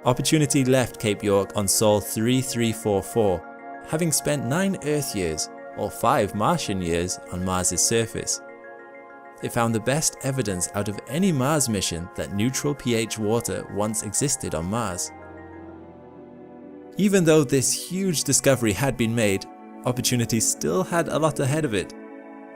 Opportunity left Cape York on Sol 3344, having spent 9 Earth years, or 5 Martian years, on Mars's surface. It found the best evidence out of any Mars mission that neutral pH water once existed on Mars. Even though this huge discovery had been made, Opportunity still had a lot ahead of it.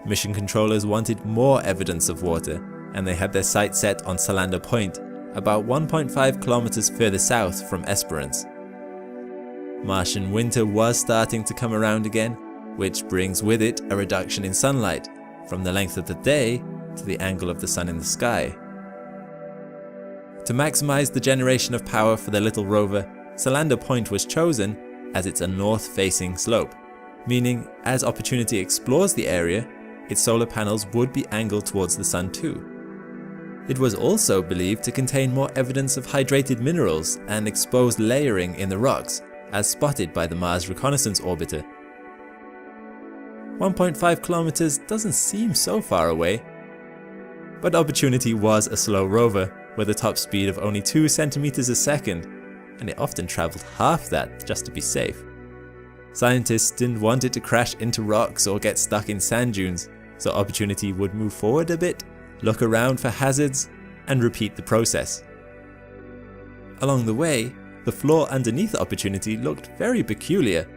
mission controllers wanted more evidence of water, and they had their sights set on Solander Point, about 1.5 kilometers further south from Esperance. Martian winter was starting to come around again, which brings with it a reduction in sunlight, from the length of the day to the angle of the sun in the sky. To maximize the generation of power for the little rover, Solander Point was chosen as it's a north-facing slope, meaning as Opportunity explores the area, its solar panels would be angled towards the sun too. It was also believed to contain more evidence of hydrated minerals and exposed layering in the rocks, as spotted by the Mars Reconnaissance Orbiter. 1.5 kilometers doesn't seem so far away, but Opportunity was a slow rover with a top speed of only 2 centimeters a second, and it often traveled half that just to be safe. Scientists didn't want it to crash into rocks or get stuck in sand dunes, so Opportunity would move forward a bit, look around for hazards, and repeat the process. Along the way, the floor underneath the Opportunity looked very peculiar.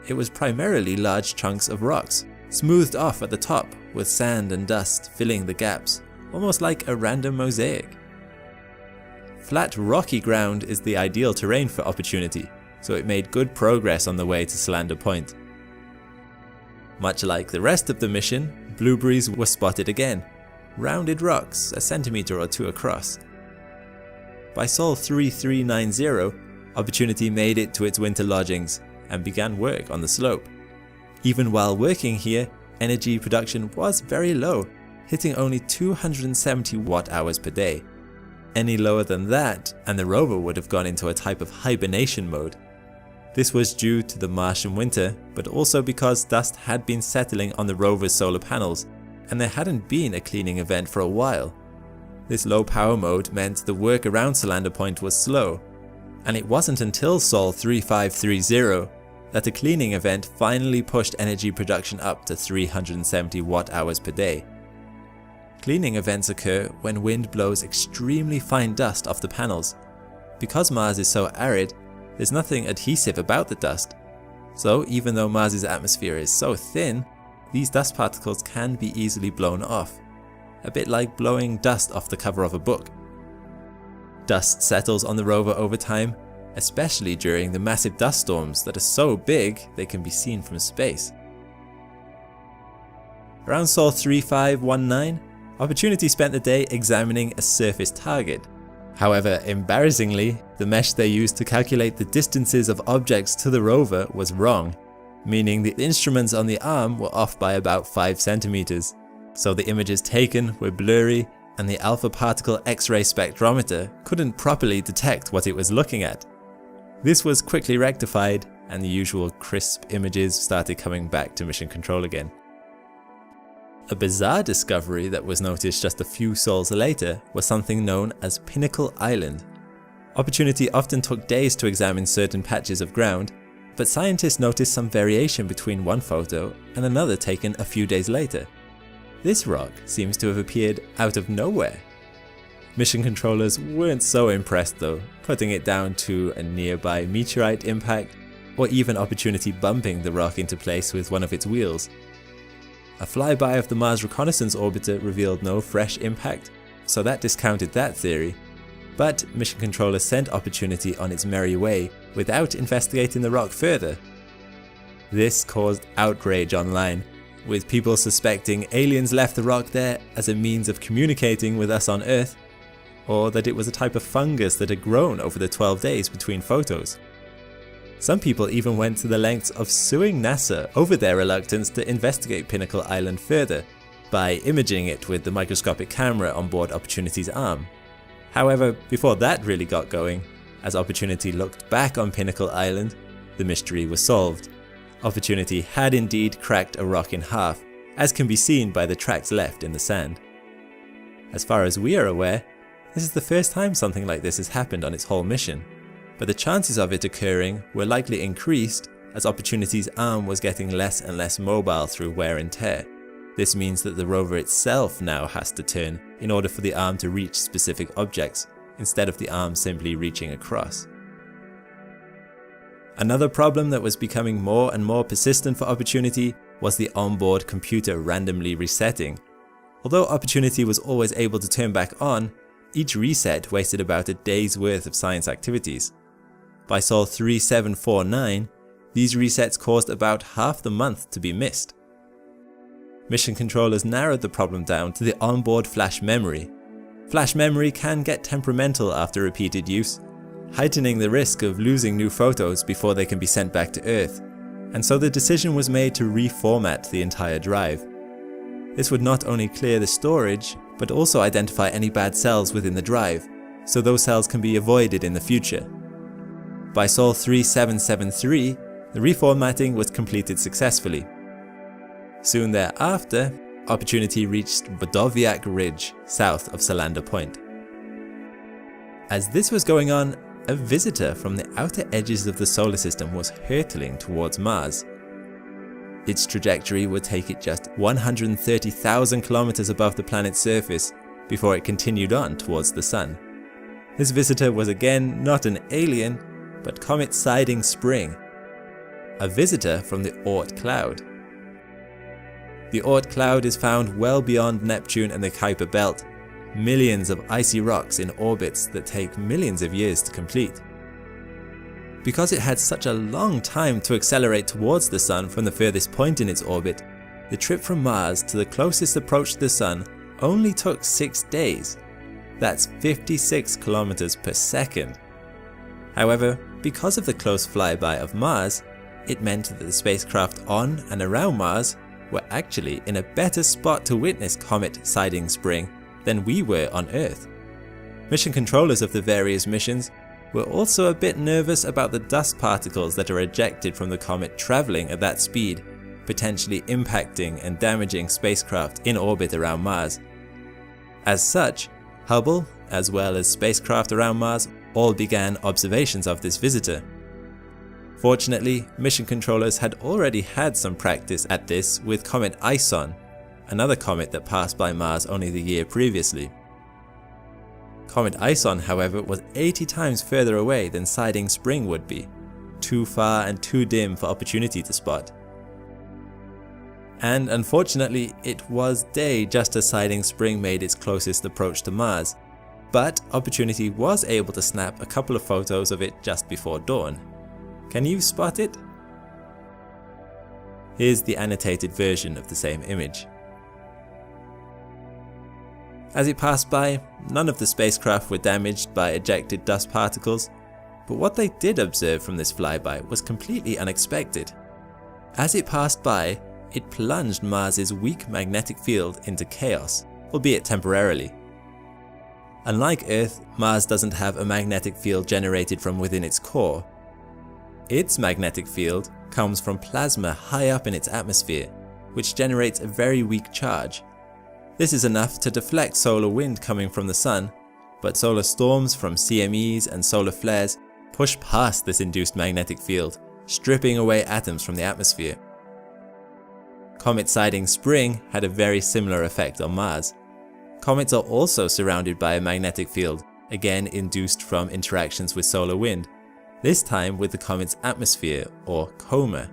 It was primarily large chunks of rocks, smoothed off at the top with sand and dust filling the gaps, almost like a random mosaic. Flat rocky ground is the ideal terrain for Opportunity, so it made good progress on the way to Solander Point. Much like the rest of the mission, blueberries were spotted again, rounded rocks a centimeter or two across. By Sol 3390, Opportunity made it to its winter lodgings and began work on the slope. Even while working here, energy production was very low, hitting only 270 watt-hours per day. Any lower than that, and the rover would have gone into a type of hibernation mode. This was due to the Martian winter, but also because dust had been settling on the rover's solar panels, and there hadn't been a cleaning event for a while. This low power mode meant the work around Solander Point was slow, and it wasn't until Sol 3530 that a cleaning event finally pushed energy production up to 370 watt-hours per day. Cleaning events occur when wind blows extremely fine dust off the panels. Because Mars is so arid, there's nothing adhesive about the dust. So even though Mars's atmosphere is so thin, these dust particles can be easily blown off, a bit like blowing dust off the cover of a book. Dust settles on the rover over time, especially during the massive dust storms that are so big they can be seen from space. Around Sol 3519, Opportunity spent the day examining a surface target. However, embarrassingly, the mesh they used to calculate the distances of objects to the rover was wrong, meaning the instruments on the arm were off by about 5 centimeters. So the images taken were blurry, and the alpha particle X-ray spectrometer couldn't properly detect what it was looking at. This was quickly rectified, and the usual crisp images started coming back to Mission Control again. A bizarre discovery that was noticed just a few sols later was something known as Pinnacle Island. Opportunity often took days to examine certain patches of ground, but scientists noticed some variation between one photo and another taken a few days later. This rock seems to have appeared out of nowhere. Mission controllers weren't so impressed though, putting it down to a nearby meteorite impact, or even Opportunity bumping the rock into place with one of its wheels. A flyby of the Mars Reconnaissance Orbiter revealed no fresh impact, so that discounted that theory. But Mission Controller sent Opportunity on its merry way without investigating the rock further. This caused outrage online, with people suspecting aliens left the rock there as a means of communicating with us on Earth, or that it was a type of fungus that had grown over the 12 days between photos. Some people even went to the lengths of suing NASA over their reluctance to investigate Pinnacle Island further, by imaging it with the microscopic camera on board Opportunity's arm. However, before that really got going, as Opportunity looked back on Pinnacle Island, the mystery was solved. Opportunity had indeed cracked a rock in half, as can be seen by the tracks left in the sand. As far as we are aware, this is the first time something like this has happened on its whole mission, but the chances of it occurring were likely increased as Opportunity's arm was getting less and less mobile through wear and tear. This means that the rover itself now has to turn in order for the arm to reach specific objects, instead of the arm simply reaching across. Another problem that was becoming more and more persistent for Opportunity was the onboard computer randomly resetting. Although Opportunity was always able to turn back on, each reset wasted about a day's worth of science activities. By Sol 3749, these resets caused about half the month to be missed. Mission controllers narrowed the problem down to the onboard flash memory. Flash memory can get temperamental after repeated use, heightening the risk of losing new photos before they can be sent back to Earth, and so the decision was made to reformat the entire drive. This would not only clear the storage, but also identify any bad cells within the drive, so those cells can be avoided in the future. By Sol 3773, the reformatting was completed successfully. Soon thereafter, Opportunity reached Vodoviak Ridge, south of Solander Point. As this was going on, a visitor from the outer edges of the solar system was hurtling towards Mars. Its trajectory would take it just 130,000 kilometers above the planet's surface before it continued on towards the Sun. This visitor was again not an alien, but Comet Siding Spring, a visitor from the Oort cloud. The Oort cloud is found well beyond Neptune and the Kuiper belt, millions of icy rocks in orbits that take millions of years to complete. Because it had such a long time to accelerate towards the Sun from the furthest point in its orbit, the trip from Mars to the closest approach to the Sun only took 6 days. That's 56 kilometers per second. However, because of the close flyby of Mars, it meant that the spacecraft on and around Mars were actually in a better spot to witness Comet Siding Spring than we were on Earth. Mission controllers of the various missions were also a bit nervous about the dust particles that are ejected from the comet traveling at that speed, potentially impacting and damaging spacecraft in orbit around Mars. As such, Hubble, as well as spacecraft around Mars, all began observations of this visitor. Fortunately, mission controllers had already had some practice at this with Comet Ison, another comet that passed by Mars only the year previously. Comet Ison, however, was 80 times further away than Siding Spring would be, too far and too dim for Opportunity to spot. And unfortunately, it was day just as Siding Spring made its closest approach to Mars, but Opportunity was able to snap a couple of photos of it just before dawn. Can you spot it? Here's the annotated version of the same image. As it passed by, none of the spacecraft were damaged by ejected dust particles, but what they did observe from this flyby was completely unexpected. As it passed by, it plunged Mars's weak magnetic field into chaos, albeit temporarily. Unlike Earth, Mars doesn't have a magnetic field generated from within its core. Its magnetic field comes from plasma high up in its atmosphere, which generates a very weak charge. This is enough to deflect solar wind coming from the Sun, but solar storms from CMEs and solar flares push past this induced magnetic field, stripping away atoms from the atmosphere. Comet Siding Spring had a very similar effect on Mars. Comets are also surrounded by a magnetic field, again induced from interactions with solar wind, this time with the comet's atmosphere, or coma.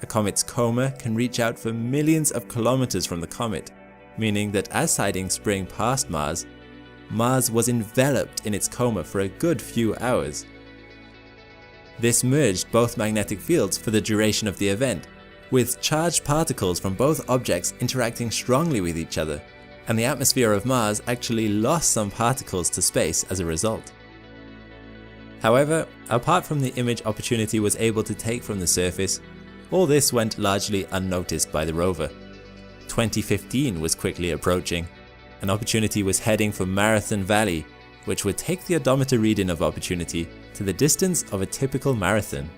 A comet's coma can reach out for millions of kilometers from the comet, meaning that as Siding Spring passed Mars, Mars was enveloped in its coma for a good few hours. This merged both magnetic fields for the duration of the event, with charged particles from both objects interacting strongly with each other, and the atmosphere of Mars actually lost some particles to space as a result. However, apart from the image Opportunity was able to take from the surface, all this went largely unnoticed by the rover. 2015 was quickly approaching, and Opportunity was heading for Marathon Valley, which would take the odometer reading of Opportunity to the distance of a typical marathon.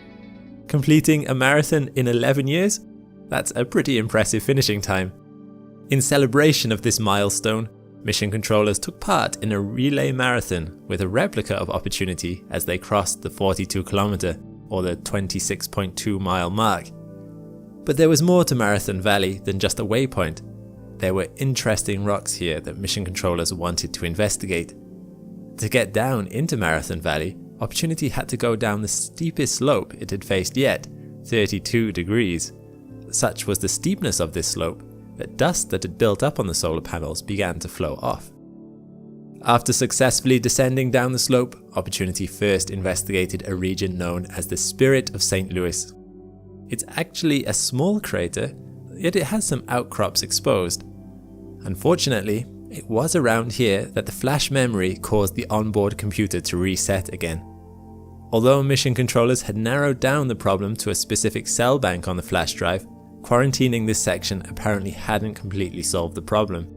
Completing a marathon in 11 years? That's a pretty impressive finishing time. In celebration of this milestone, mission controllers took part in a relay marathon with a replica of Opportunity as they crossed the 42-kilometer or the 26.2-mile mark. But there was more to Marathon Valley than just a waypoint. There were interesting rocks here that mission controllers wanted to investigate. To get down into Marathon Valley, Opportunity had to go down the steepest slope it had faced yet, 32 degrees. such was the steepness of this slope that dust that had built up on the solar panels began to flow off. After successfully descending down the slope, Opportunity first investigated a region known as the Spirit of St. Louis. It's actually a small crater, yet it has some outcrops exposed. Unfortunately, it was around here that the flash memory caused the onboard computer to reset again. Although mission controllers had narrowed down the problem to a specific cell bank on the flash drive, quarantining this section apparently hadn't completely solved the problem.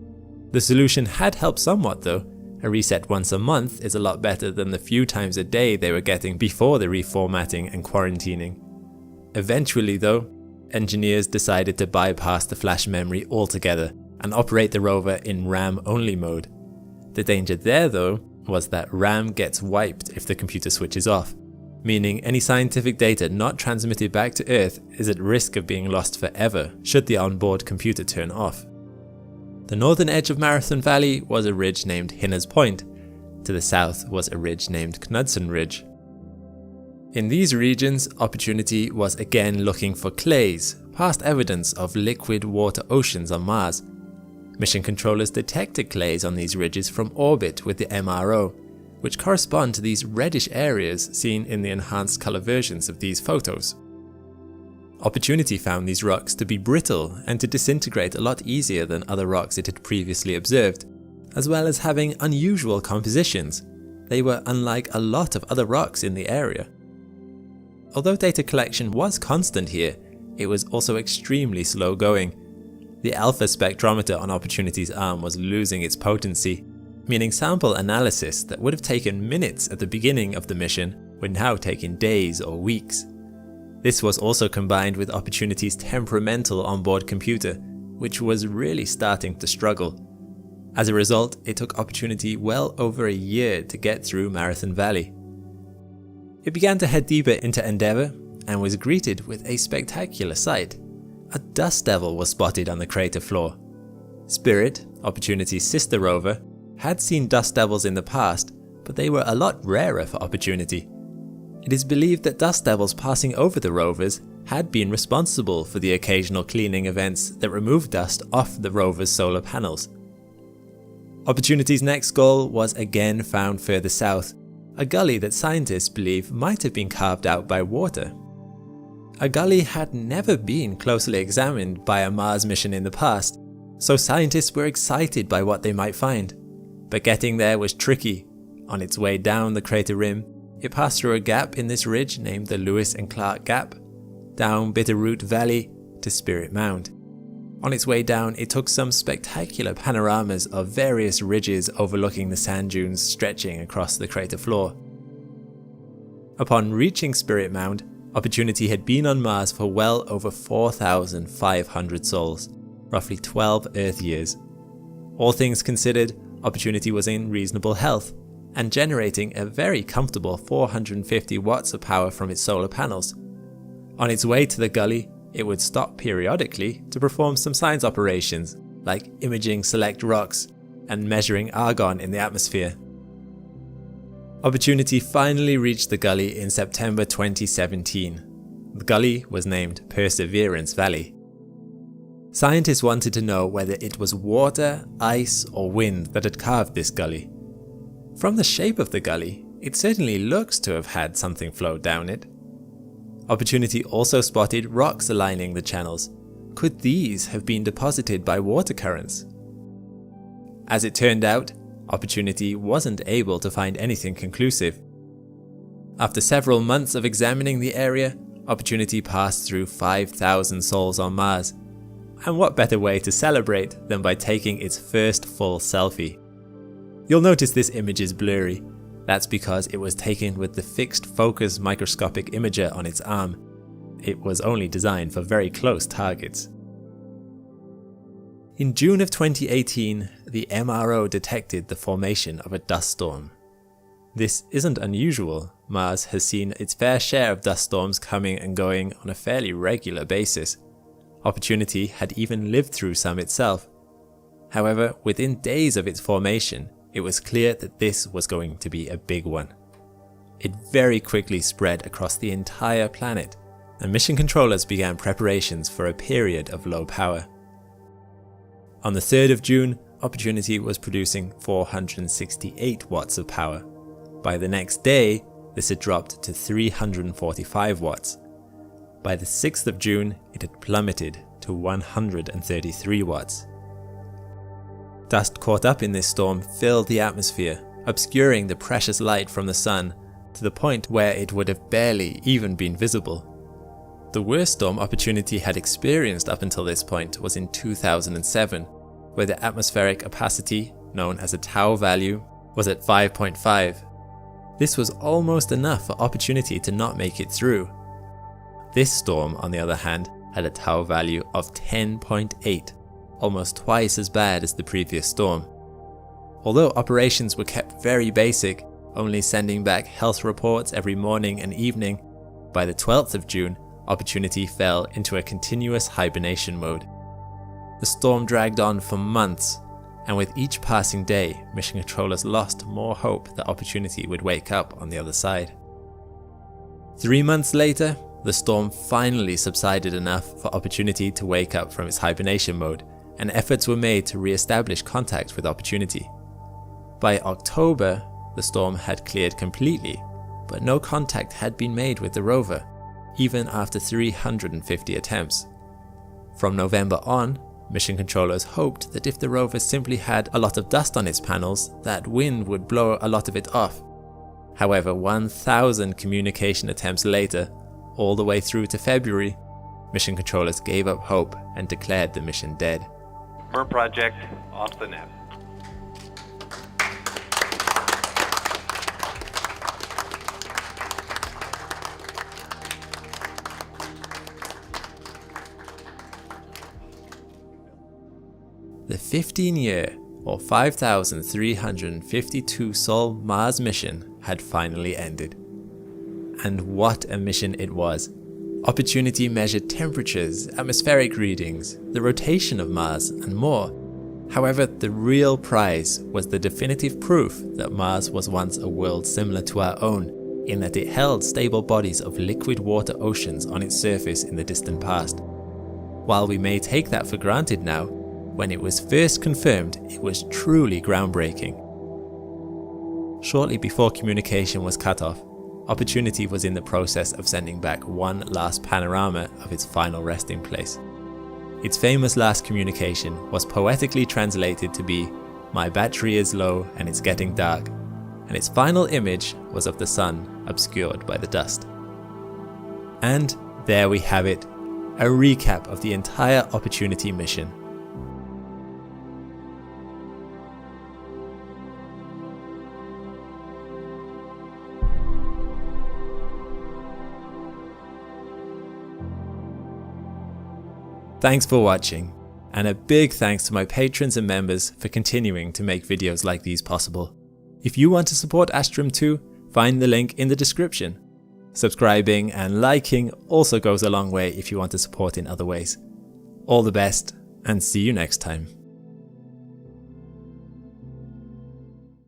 The solution had helped somewhat though. A reset once a month is a lot better than the few times a day they were getting before the reformatting and quarantining. Eventually though, engineers decided to bypass the flash memory altogether and operate the rover in RAM-only mode. The danger there though was that RAM gets wiped if the computer switches off, meaning any scientific data not transmitted back to Earth is at risk of being lost forever should the onboard computer turn off. The northern edge of Marathon Valley was a ridge named Hinner's Point. To the south was a ridge named Knudsen Ridge. In these regions, Opportunity was again looking for clays, past evidence of liquid water oceans on Mars. Mission controllers detected clays on these ridges from orbit with the MRO, which correspond to these reddish areas seen in the enhanced color versions of these photos. Opportunity found these rocks to be brittle and to disintegrate a lot easier than other rocks it had previously observed, as well as having unusual compositions. They were unlike a lot of other rocks in the area. Although data collection was constant here, it was also extremely slow going. The alpha spectrometer on Opportunity's arm was losing its potency, meaning sample analysis that would have taken minutes at the beginning of the mission would now take in days or weeks. This was also combined with Opportunity's temperamental onboard computer, which was really starting to struggle. As a result, it took Opportunity well over a year to get through Marathon Valley. It began to head deeper into Endeavour and was greeted with a spectacular sight. A dust devil was spotted on the crater floor. Spirit, Opportunity's sister rover, had seen dust devils in the past, but they were a lot rarer for Opportunity. It is believed that dust devils passing over the rovers had been responsible for the occasional cleaning events that removed dust off the rover's solar panels. Opportunity's next goal was again found further south, a gully that scientists believe might have been carved out by water. A gully had never been closely examined by a Mars mission in the past, so scientists were excited by what they might find. But getting there was tricky. On its way down the crater rim, it passed through a gap in this ridge named the Lewis and Clark Gap, down Bitterroot Valley to Spirit Mound. On its way down, it took some spectacular panoramas of various ridges overlooking the sand dunes stretching across the crater floor. Upon reaching Spirit Mound, Opportunity had been on Mars for well over 4,500 sols, roughly 12 Earth years. All things considered, Opportunity was in reasonable health and generating a very comfortable 450 watts of power from its solar panels. On its way to the gully, it would stop periodically to perform some science operations like imaging select rocks and measuring argon in the atmosphere. Opportunity finally reached the gully in September 2017. The gully was named Perseverance Valley. Scientists wanted to know whether it was water, ice, or wind that had carved this gully. From the shape of the gully, it certainly looks to have had something flow down it. Opportunity also spotted rocks aligning the channels. Could these have been deposited by water currents? As it turned out, Opportunity wasn't able to find anything conclusive. After several months of examining the area, Opportunity passed through 5,000 sols on Mars. And what better way to celebrate than by taking its first full selfie? You'll notice this image is blurry. That's because it was taken with the fixed focus microscopic imager on its arm. It was only designed for very close targets. In June of 2018, the MRO detected the formation of a dust storm. This isn't unusual. Mars has seen its fair share of dust storms coming and going on a fairly regular basis. Opportunity had even lived through some itself. However, within days of its formation, it was clear that this was going to be a big one. It very quickly spread across the entire planet, and mission controllers began preparations for a period of low power. On the 3rd of June, Opportunity was producing 468 watts of power. By the next day, this had dropped to 345 watts. By the 6th of June, it had plummeted to 133 watts. Dust caught up in this storm filled the atmosphere, obscuring the precious light from the sun to the point where it would have barely even been visible. The worst storm Opportunity had experienced up until this point was in 2007, where the atmospheric opacity, known as a tau value, was at 5.5. This was almost enough for Opportunity to not make it through. This storm, on the other hand, had a tau value of 10.8, almost twice as bad as the previous storm. Although operations were kept very basic, only sending back health reports every morning and evening, by the 12th of June, Opportunity fell into a continuous hibernation mode. The storm dragged on for months, and with each passing day, mission controllers lost more hope that Opportunity would wake up on the other side. 3 months later, the storm finally subsided enough for Opportunity to wake up from its hibernation mode, and efforts were made to re-establish contact with Opportunity. By October, the storm had cleared completely, but no contact had been made with the rover, even after 350 attempts. From November on, mission controllers hoped that if the rover simply had a lot of dust on its panels, that wind would blow a lot of it off. However, 1,000 communication attempts later, all the way through to February, mission controllers gave up hope and declared the mission dead. MER project off the net. The 15-year, or 5,352 Sol Mars mission had finally ended. And what a mission it was. Opportunity measured temperatures, atmospheric readings, the rotation of Mars, and more. However, the real prize was the definitive proof that Mars was once a world similar to our own, in that it held stable bodies of liquid water oceans on its surface in the distant past. While we may take that for granted now, when it was first confirmed, it was truly groundbreaking. Shortly before communication was cut off, Opportunity was in the process of sending back one last panorama of its final resting place. Its famous last communication was poetically translated to be, "My battery is low and it's getting dark," and its final image was of the sun obscured by the dust. And there we have it, a recap of the entire Opportunity mission. Thanks for watching, and a big thanks to my patrons and members for continuing to make videos like these possible. If you want to support Astrum 2, find the link in the description. Subscribing and liking also goes a long way if you want to support in other ways. All the best, and see you next time.